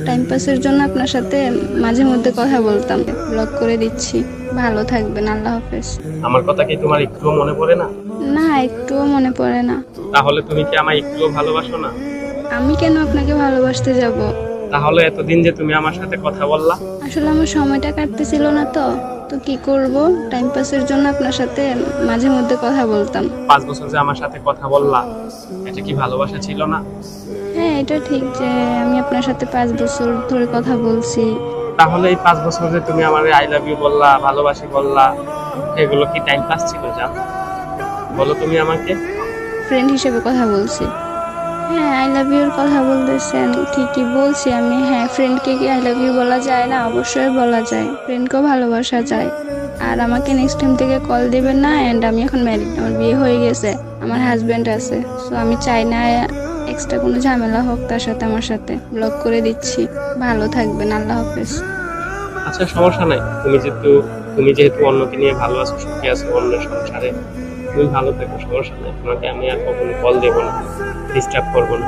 Time পাসের জন্য আপনার সাথে মাঝে মধ্যে কথা বলতাম। ব্লক করে দিচ্ছি। ভালো থাকবেন, আল্লাহ হাফেজ। আমার কথা কি তোমার একটুও মনে পড়ে না? না, একটুও মনে পড়ে না। তাহলে তুমি কি আমায় একটুও ভালোবাসো না? আমি কেন আপনাকে ভালোবাসতে যাব? তাহলে এতদিন যে তুমি আমার সাথে কথা বললা? আসলে আমার সময়টা কাটতেছিল না তো। তো কি করব, টাইম পাসের জন্য আপনার সাথে মাঝে মধ্যে কথা বলতাম। 5 বছর যে আমার সাথে কথা বললা, এটা কি ভালোবাসা ছিল না? হ্যাঁ, এটা ঠিক যে আমি আপনার সাথে 5 বছর ধরে কথা বলছি। তাহলে এই 5 বছর যে তুমি আমার আই লাভ ইউ বললা, ভালোবাসি বললা, এগুলো কি টাইম পাস ছিল? জান, বলো তুমি আমাকে। ফ্রেন্ড হিসেবে কথা বলছি। হ্যাঁ, আই লাভ ইউর কথা বলতেছেন, ঠিকই বলছি আমি। হ্যাঁ, ফ্রেন্ডকে কি আই লাভ ইউ বলা যায় না? অবশ্যই বলা যায়, ফ্রেন্ডকেও ভালোবাসা যায়। আর আমাকে নেক্সট টাইম থেকে কল দিবেন না। অ্যান্ড আমি এখন ম্যারিড, আমার বিয়ে হয়ে গেছে, আমার হাজব্যান্ড আছে। সো আমি চাই না এক্সট্রা কোনো ঝামেলা হোক তার সাথে। আমার সাথে ব্লক করে দিচ্ছি। ভালো থাকবেন, আল্লাহ হাফেজ। আচ্ছা, সমস্যা নাই। তুমি যেহেতু অন্যকে নিয়ে ভালো আছো, সুখী আছো অন্যের সংসারে, তুমি ভালো থেকো, সমস্যা নাই। তোমাকে আমি আর কখনো কল দেবো না, ডিস্টার্ব করবো না।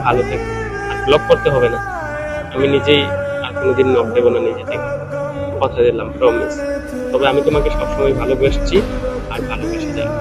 ভালো থেকো। আর ব্লক করতে হবে না, আমি নিজেই আর কোনোদিন নক দেবো না নিজে থেকে। কথা দিলাম, প্রমিস। তবে আমি তোমাকে সবসময় ভালোবেসেছি আর ভালোবেসে যাবো।